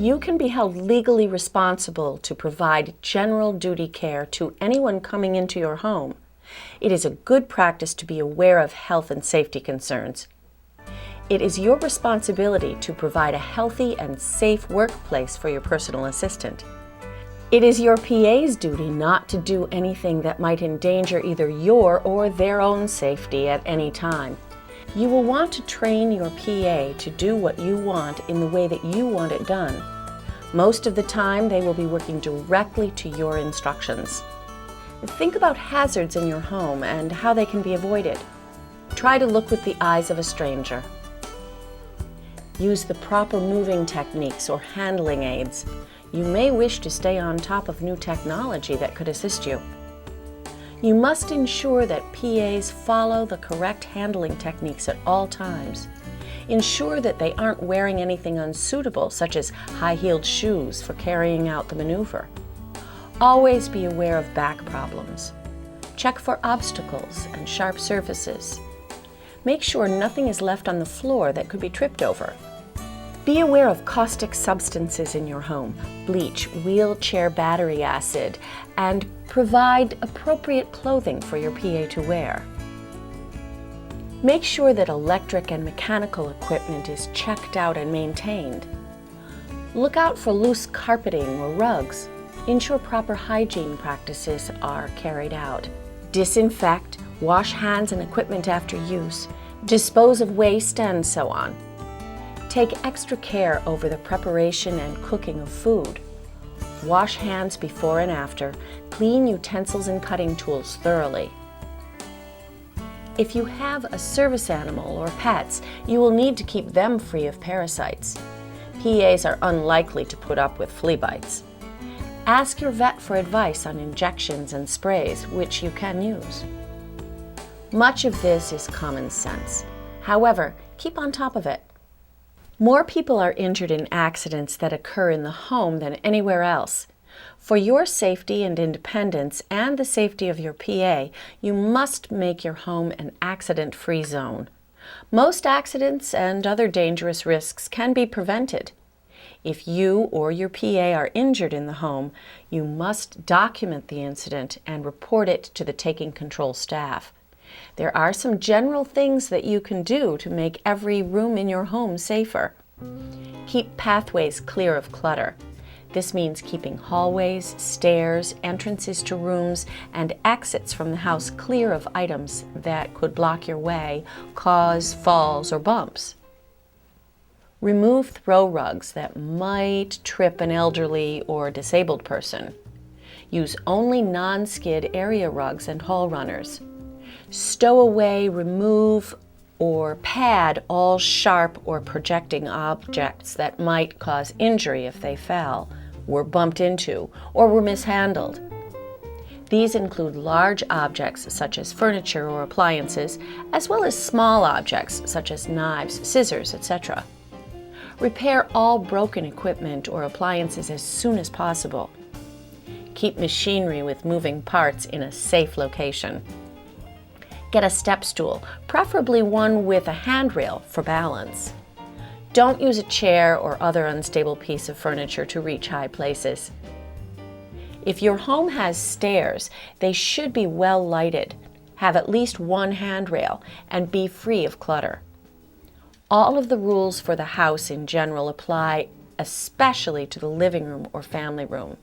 You can be held legally responsible to provide general duty care to anyone coming into your home. It is a good practice to be aware of health and safety concerns. It is your responsibility to provide a healthy and safe workplace for your personal assistant. It is your PA's duty not to do anything that might endanger either your or their own safety at any time. You will want to train your PA to do what you want in the way that you want it done. Most of the time, they will be working directly to your instructions. Think about hazards in your home and how they can be avoided. Try to look with the eyes of a stranger. Use the proper moving techniques or handling aids. You may wish to stay on top of new technology that could assist you. You must ensure that PAs follow the correct handling techniques at all times. Ensure that they aren't wearing anything unsuitable, such as high-heeled shoes, for carrying out the maneuver. Always be aware of back problems. Check for obstacles and sharp surfaces. Make sure nothing is left on the floor that could be tripped over. Be aware of caustic substances in your home, bleach, wheelchair battery acid, and provide appropriate clothing for your PA to wear. Make sure that electric and mechanical equipment is checked out and maintained. Look out for loose carpeting or rugs. Ensure proper hygiene practices are carried out. Disinfect, wash hands and equipment after use, dispose of waste, and so on. Take extra care over the preparation and cooking of food. Wash hands before and after. Clean utensils and cutting tools thoroughly. If you have a service animal or pets, you will need to keep them free of parasites. PAs are unlikely to put up with flea bites. Ask your vet for advice on injections and sprays, which you can use. Much of this is common sense. However, keep on top of it. More people are injured in accidents that occur in the home than anywhere else. For your safety and independence and the safety of your PA, you must make your home an accident-free zone. Most accidents and other dangerous risks can be prevented. If you or your PA are injured in the home, you must document the incident and report it to the taking control staff. There are some general things that you can do to make every room in your home safer. Keep pathways clear of clutter. This means keeping hallways, stairs, entrances to rooms, and exits from the house clear of items that could block your way, cause falls or bumps. Remove throw rugs that might trip an elderly or disabled person. Use only non-skid area rugs and hall runners. Stow away, remove, or pad all sharp or projecting objects that might cause injury if they fell, were bumped into, or were mishandled. These include large objects such as furniture or appliances, as well as small objects such as knives, scissors, etc. Repair all broken equipment or appliances as soon as possible. Keep machinery with moving parts in a safe location. Get a step stool, preferably one with a handrail for balance. Don't use a chair or other unstable piece of furniture to reach high places. If your home has stairs, they should be well lighted, have at least one handrail, and be free of clutter. All of the rules for the house in general apply especially to the living room or family room.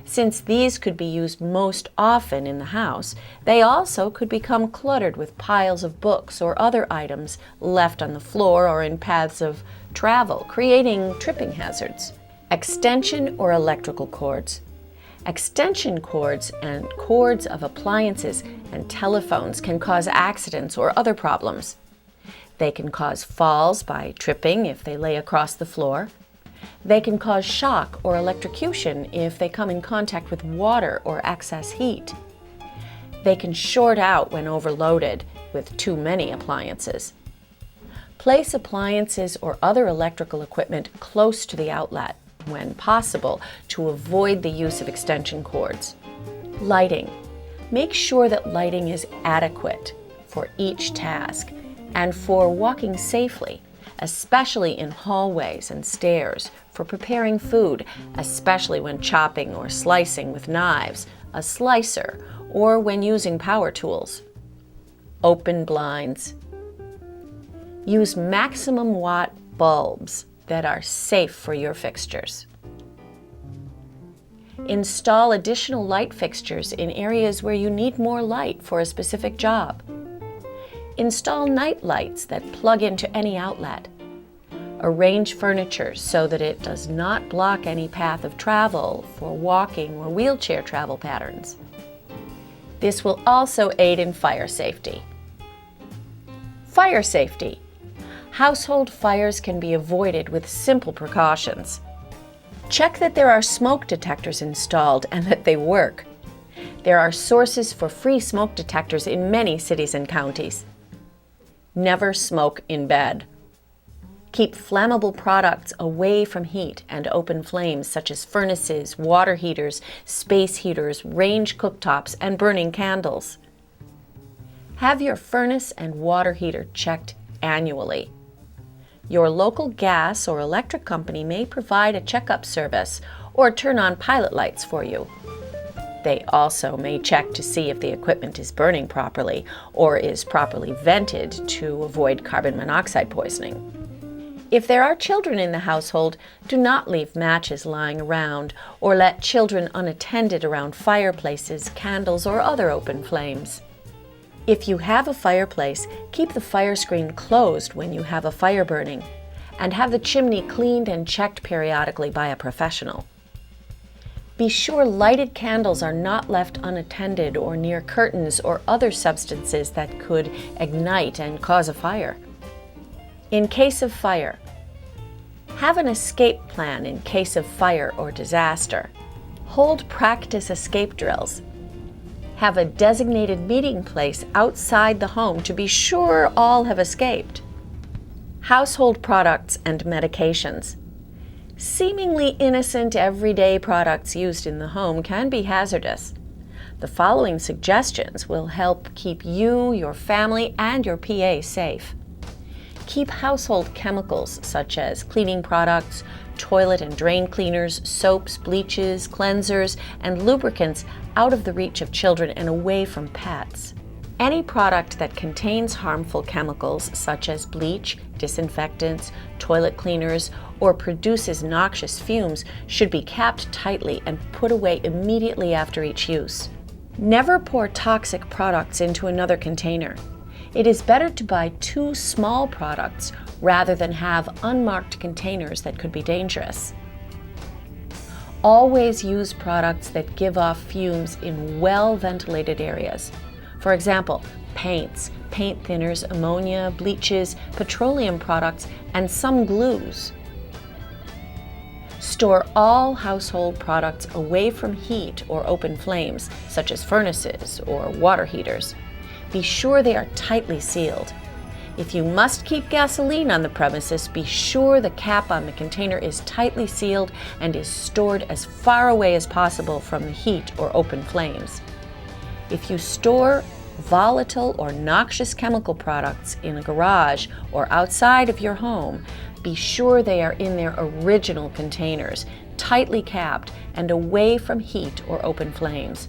Since these could be used most often in the house, they also could become cluttered with piles of books or other items left on the floor or in paths of travel, creating tripping hazards. Extension or electrical cords. Extension cords and cords of appliances and telephones can cause accidents or other problems. They can cause falls by tripping if they lay across the floor. They can cause shock or electrocution if they come in contact with water or excess heat. They can short out when overloaded with too many appliances. Place appliances or other electrical equipment close to the outlet, when possible, to avoid the use of extension cords. Lighting. Make sure that lighting is adequate for each task and for walking safely, especially in hallways and stairs, for preparing food, especially when chopping or slicing with knives, a slicer, or when using power tools. Open blinds. Use maximum watt bulbs that are safe for your fixtures. Install additional light fixtures in areas where you need more light for a specific job. Install night lights that plug into any outlet. Arrange furniture so that it does not block any path of travel for walking or wheelchair travel patterns. This will also aid in fire safety. Fire safety. Household fires can be avoided with simple precautions. Check that there are smoke detectors installed and that they work. There are sources for free smoke detectors in many cities and counties. Never smoke in bed. Keep flammable products away from heat and open flames such as furnaces, water heaters, space heaters, range cooktops, and burning candles. Have your furnace and water heater checked annually. Your local gas or electric company may provide a checkup service or turn on pilot lights for you. They also may check to see if the equipment is burning properly or is properly vented to avoid carbon monoxide poisoning. If there are children in the household, do not leave matches lying around or let children unattended around fireplaces, candles, or other open flames. If you have a fireplace, keep the fire screen closed when you have a fire burning, and have the chimney cleaned and checked periodically by a professional. Be sure lighted candles are not left unattended or near curtains or other substances that could ignite and cause a fire. In case of fire, have an escape plan in case of fire or disaster. Hold practice escape drills. Have a designated meeting place outside the home to be sure all have escaped. Household products and medications. Seemingly innocent everyday products used in the home can be hazardous. The following suggestions will help keep you, your family, and your PA safe. Keep household chemicals such as cleaning products, toilet and drain cleaners, soaps, bleaches, cleansers, and lubricants out of the reach of children and away from pets. Any product that contains harmful chemicals such as bleach, disinfectants, toilet cleaners, or produces noxious fumes should be capped tightly and put away immediately after each use. Never pour toxic products into another container. It is better to buy 2 small products rather than have unmarked containers that could be dangerous. Always use products that give off fumes in well-ventilated areas. For example, paints, paint thinners, ammonia, bleaches, petroleum products, and some glues. Store all household products away from heat or open flames, such as furnaces or water heaters. Be sure they are tightly sealed. If you must keep gasoline on the premises, be sure the cap on the container is tightly sealed and is stored as far away as possible from the heat or open flames. If you store volatile or noxious chemical products in a garage or outside of your home, be sure they are in their original containers, tightly capped and away from heat or open flames.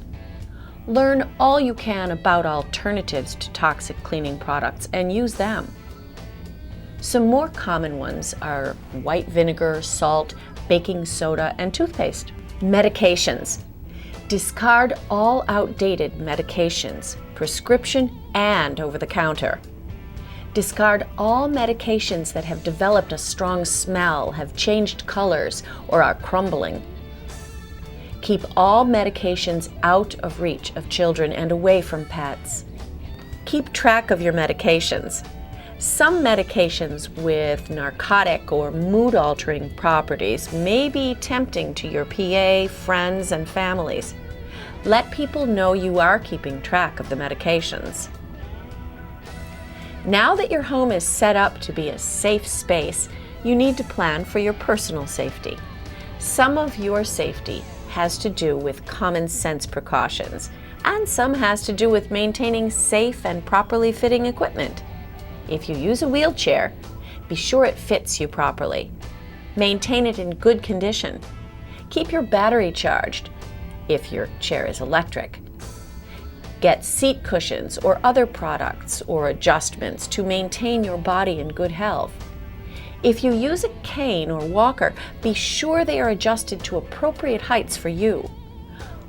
Learn all you can about alternatives to toxic cleaning products and use them. Some more common ones are white vinegar, salt, baking soda, and toothpaste. Medications. Discard all outdated medications, prescription and over-the-counter. Discard all medications that have developed a strong smell, have changed colors, or are crumbling. Keep all medications out of reach of children and away from pets. Keep track of your medications. Some medications with narcotic or mood-altering properties may be tempting to your PA, friends, and families. Let people know you are keeping track of the medications. Now that your home is set up to be a safe space, you need to plan for your personal safety. Some of your safety has to do with common sense precautions, and some has to do with maintaining safe and properly fitting equipment. If you use a wheelchair, be sure it fits you properly. Maintain it in good condition. Keep your battery charged, if your chair is electric. Get seat cushions or other products or adjustments to maintain your body in good health. If you use a cane or walker, be sure they are adjusted to appropriate heights for you.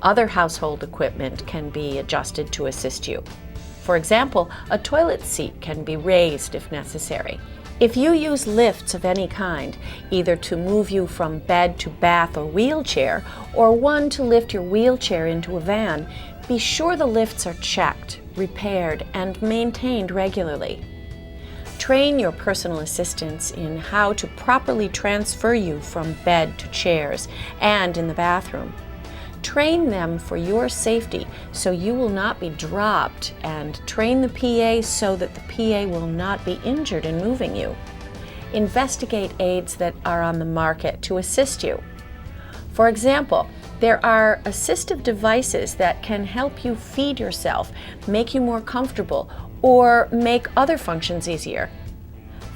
Other household equipment can be adjusted to assist you. For example, a toilet seat can be raised if necessary. If you use lifts of any kind, either to move you from bed to bath or wheelchair, or one to lift your wheelchair into a van, be sure the lifts are checked, repaired, and maintained regularly. Train your personal assistants in how to properly transfer you from bed to chairs and in the bathroom. Train them for your safety so you will not be dropped, and train the PA so that the PA will not be injured in moving you. Investigate aids that are on the market to assist you. For example, there are assistive devices that can help you feed yourself, make you more comfortable, or make other functions easier.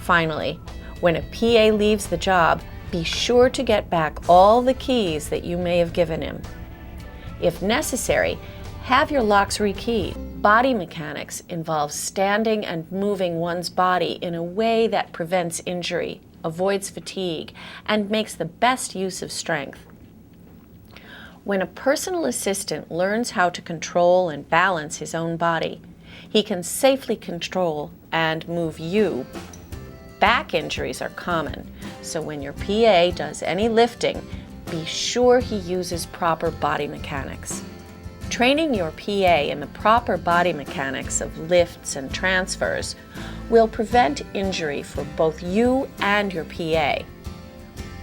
Finally, when a PA leaves the job, be sure to get back all the keys that you may have given him. If necessary, have your locks rekeyed. Body mechanics involves standing and moving one's body in a way that prevents injury, avoids fatigue, and makes the best use of strength. When a personal assistant learns how to control and balance his own body, he can safely control and move you. Back injuries are common, so when your PA does any lifting, be sure he uses proper body mechanics. Training your PA in the proper body mechanics of lifts and transfers will prevent injury for both you and your PA.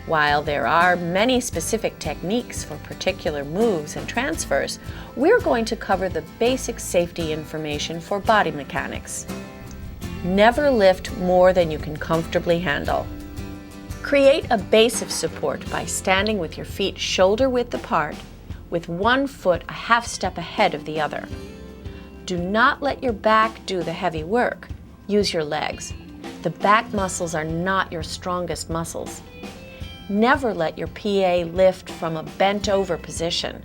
While there are many specific techniques for particular moves and transfers, we're going to cover the basic safety information for body mechanics. Never lift more than you can comfortably handle. Create a base of support by standing with your feet shoulder width apart, with one foot a half step ahead of the other. Do not let your back do the heavy work. Use your legs. The back muscles are not your strongest muscles. Never let your PA lift from a bent over position.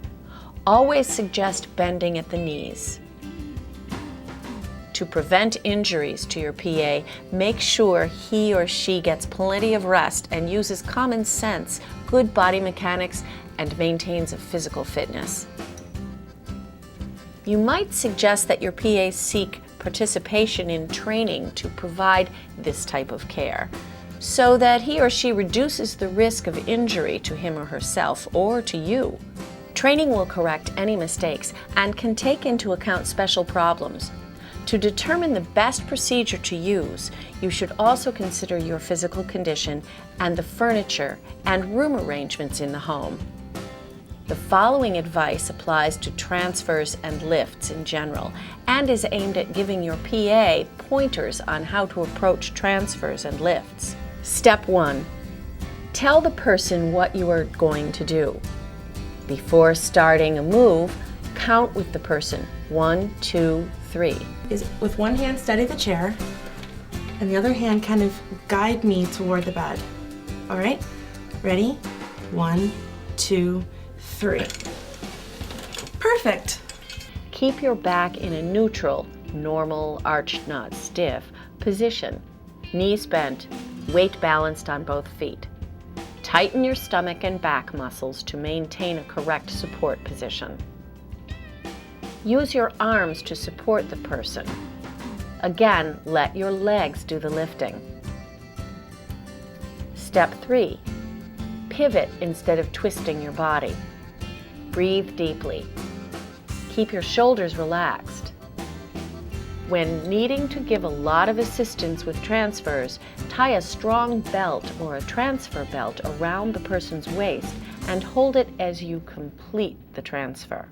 Always suggest bending at the knees. To prevent injuries to your PA, make sure he or she gets plenty of rest and uses common sense, good body mechanics, and maintains a physical fitness. You might suggest that your PA seek participation in training to provide this type of care, so that he or she reduces the risk of injury to him or herself or to you. Training will correct any mistakes and can take into account special problems. To determine the best procedure to use, you should also consider your physical condition and the furniture and room arrangements in the home. The following advice applies to transfers and lifts in general and is aimed at giving your PA pointers on how to approach transfers and lifts. Step 1. Tell the person what you are going to do. Before starting a move, count with the person. 1, 2, 3. With one hand steady the chair and the other hand kind of guide me toward the bed. All right? Ready? 1, 2, 3. Perfect. Keep your back in a neutral, normal, arched, not stiff position. Knees bent, weight balanced on both feet. Tighten your stomach and back muscles to maintain a correct support position. Use your arms to support the person. Again, let your legs do the lifting. Step 3. Pivot instead of twisting your body. Breathe deeply. Keep your shoulders relaxed. When needing to give a lot of assistance with transfers, tie a strong belt or a transfer belt around the person's waist and hold it as you complete the transfer.